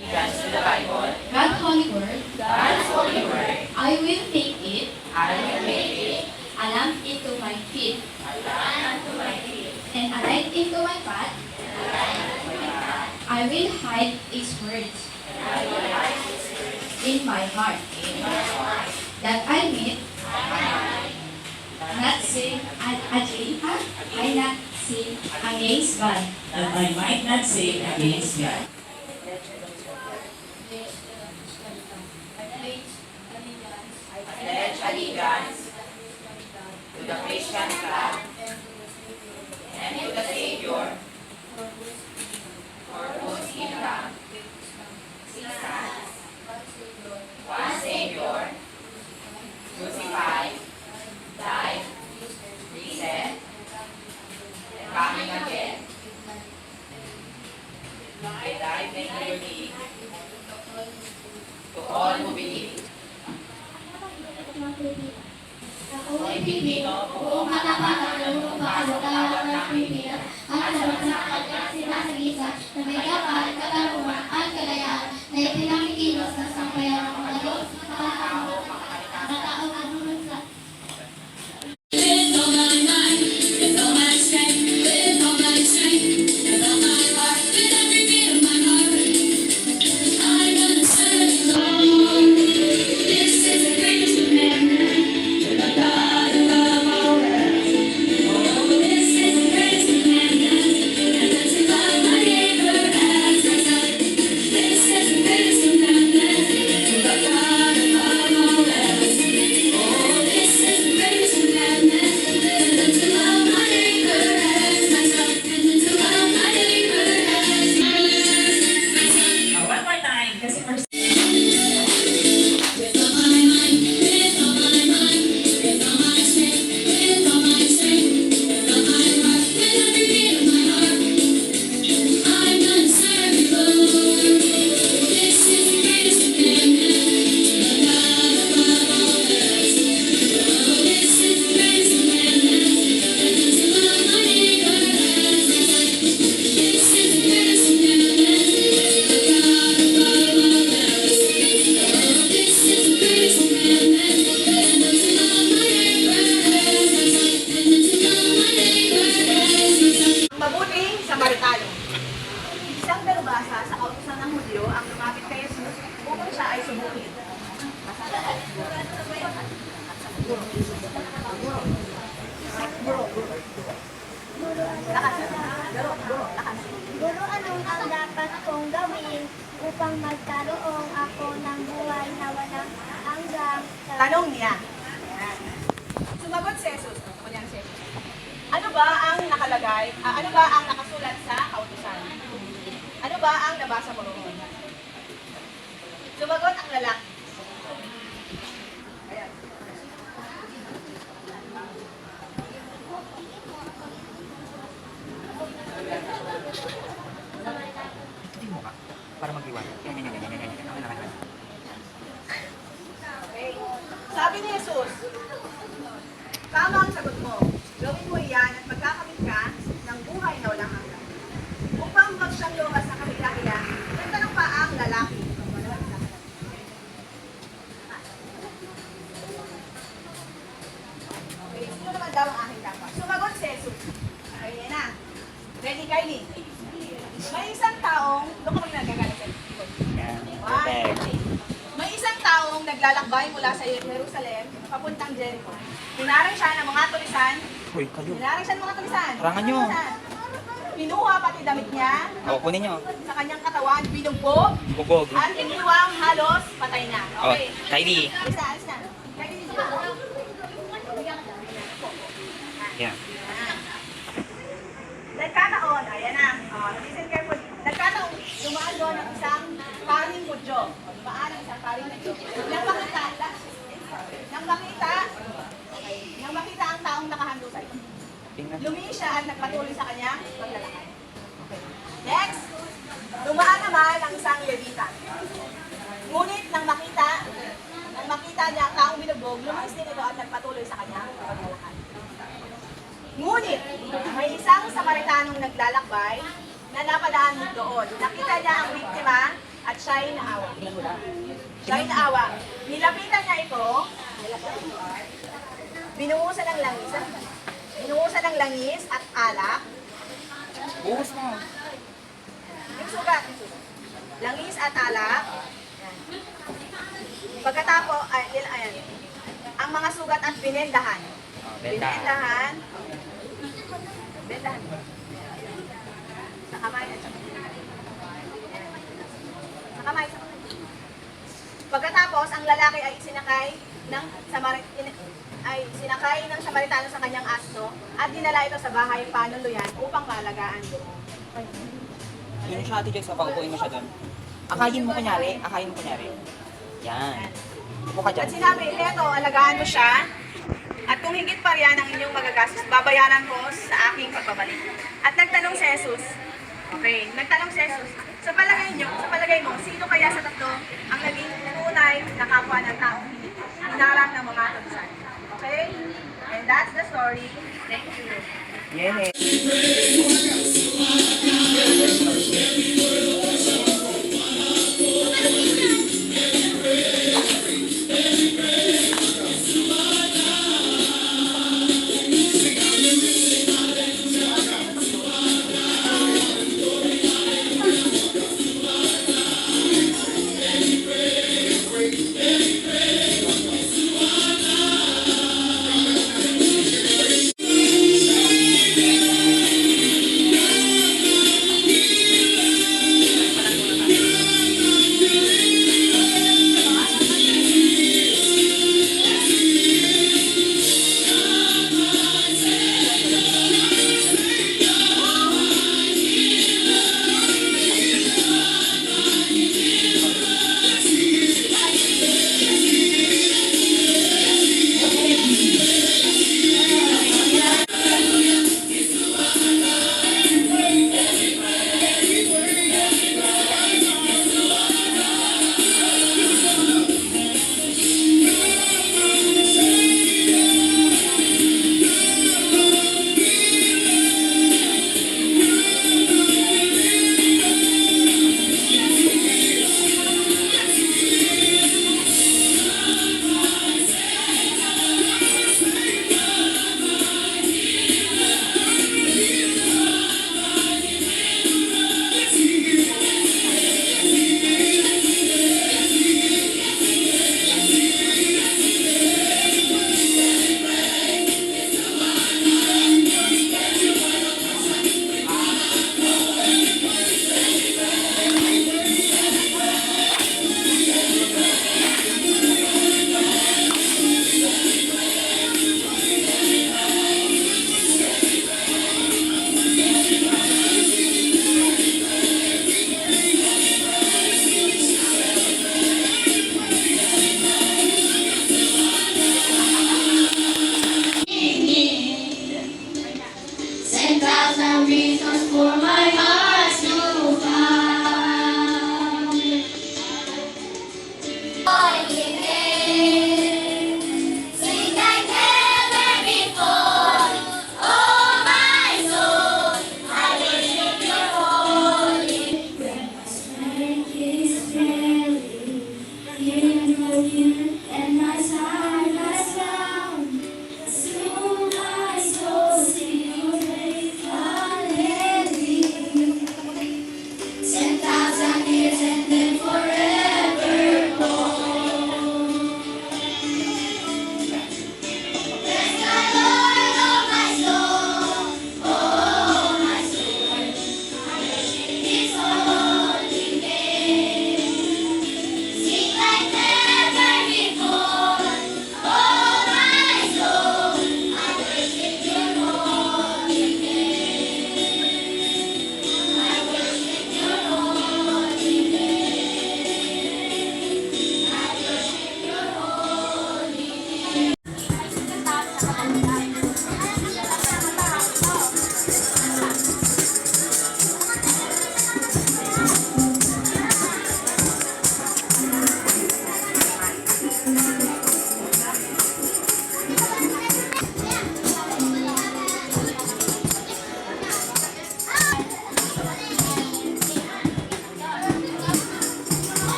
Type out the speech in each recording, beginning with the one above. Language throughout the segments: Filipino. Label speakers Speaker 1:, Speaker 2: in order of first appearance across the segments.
Speaker 1: God's to the Bible,
Speaker 2: God's holy word,
Speaker 1: God's holy word,
Speaker 2: I will take it,
Speaker 1: I will make it
Speaker 2: a lamp into my feet,
Speaker 1: a lamp unto my feet,
Speaker 2: and a light into my path.
Speaker 1: and a light unto my path.
Speaker 2: I will hide its words
Speaker 1: I will hide His words
Speaker 2: in my heart,
Speaker 1: in my heart,
Speaker 2: that I may not sin against God.
Speaker 3: that I might not sin against God.
Speaker 1: I pledge allegiance to the Christian flag and to the Savior, for whose kingdom stands one Savior, crucified, died, risen, and coming again. I die with liberty to all who believe.
Speaker 4: Ako ay Pilipino, buong katapatan ng buong pagkatawag ng Pilipinas, at sabag-sabag at sinasagisa na may kapal, katarungan at kalayaan na ipinamikilos ng sambayan ng mga Diyos sa taong at bansa.
Speaker 5: With all my mind, with all my strength, with all my strength, with all my heart, with every beat of my heart, I'm gonna serve the Lord. This is the greatest commandment, to the God above all else. Oh, this is the greatest commandment, and then to love my neighbor as myself. This is the greatest commandment, to the God above all else. Oh, this is the greatest commandment, and then to love my neighbor as myself, and then to love my neighbor as myself.
Speaker 3: One more time, kasi first
Speaker 5: With all my mind, with all my mind, with all my strength, with all my strength, with all my heart, with every beat of my heart, I'm gonna serve you, Lord. This is the greatest commandment, the God above all else. Oh, this is the greatest commandment, and then to love my neighbor as myself. This is the greatest commandment, the God above all else. Oh, this is the greatest commandment, and then to love my neighbor as myself, and then to love my neighbor as myself.
Speaker 6: Mabuting Samaritano. Isang dalubhasa sa kautusan ng Hudyo ang lumapit kay Jesus upang siya ay subukin.
Speaker 4: Guro, anong ang dapat kong gawin upang magkaroon ako ng buhay na walang hanggang sa...
Speaker 6: Tanong niya. Ayan. Sumagot si Jesus. Kunyang si Jesus. Ano ba ang nakalagay? Ano ba ang nakasulat sa kautusan? Ano ba ang nabasa mo roon? Sumagot ang lalaki. Ayan.
Speaker 3: para mag-iwan.
Speaker 6: Okay. Sabi ni Jesus, tama ang sagot mo. Gawin mo iyan at magkakamit ka ng buhay na walang hanggan. Upang huwag siyang lumas sa kabila-hila, nagtanong pa ang lalaki. Okay, sino naman daw ang aking dapat? Sumagot si Jesus. Okay, yan na. Ready, Kylie? May isang taong, doon ka nagagalit sa May isang taong naglalakbay mula sa Jerusalem papuntang Jericho. Pinarang siya ng mga tulisan.
Speaker 3: Uy, kayo.
Speaker 6: Pinarang siya ng mga tulisan.
Speaker 3: Harangan nyo.
Speaker 6: Pinuha pati damit niya.
Speaker 3: O, kunin nyo.
Speaker 6: Sa kanyang katawan, binugbog.
Speaker 3: Bubog.
Speaker 6: At iniwang halos patay na.
Speaker 3: O,
Speaker 6: Okay.
Speaker 3: Kylie.
Speaker 6: Alis na. Kylie, dito.
Speaker 3: Yan.
Speaker 6: Nagkataon, ayan na. Listen carefully. Nagkataon, dumaan doon ang isang paring mudyo. Dumaan ang isang paring mudyo. Nang makita ang taong nakahandusay.
Speaker 3: Tingnan.
Speaker 6: Lumingon siya at nagpatuloy sa kanya paglalakad. Okay. Next, dumaan naman ang isang Levita. Ngunit nang makita niya ang taong binugbog, lumingon din ito at nagpatuloy sa kanya paglalakad. Ngunit, may isang Samaritanong naglalakbay na napadaan doon. Nakita niya ang biktima at siya'y naawa. Siya'y naawa. Nilapitan niya ito, binuhusan ng langis. Binuhusan ng langis at alak.
Speaker 3: Buhos mo.
Speaker 6: Yung sugat. Langis at alak. Yan. Pagkatapos, ayan. Ang mga sugat at binendahan. Binendahan. Binendahan. Sa kamay at sa kamay. Pagkatapos, ang lalaki ay sinakay ng Samaritano sa kanyang asno at dinala ito sa bahay panuluyan upang maalagaan doon.
Speaker 3: Yun siya, Ate Joyce, paupuin mo siya doon. Akayin mo kunyari. Yan. Upo ka
Speaker 6: At
Speaker 3: dyan.
Speaker 6: sinabi, eto, alagaan mo siya. At kung higit pa riyan ang inyong magagastos, babayaran ko sa aking pagbabalik. At nagtanong si Jesus. Okay, nagtanong si Jesus. Sa palagay mo, sino kaya sa tatlo ang naging tunay na kapwa ng tao? Hinarap ng mga kabisan. Okay? And that's the story. Thank you.
Speaker 3: Yay!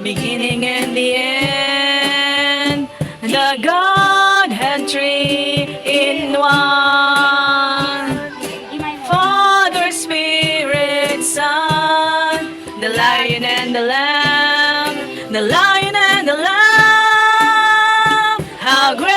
Speaker 7: beginning and the end, the Godhead three in one. Father, Spirit, Son, the Lion and the Lamb, the Lion and the Lamb. How great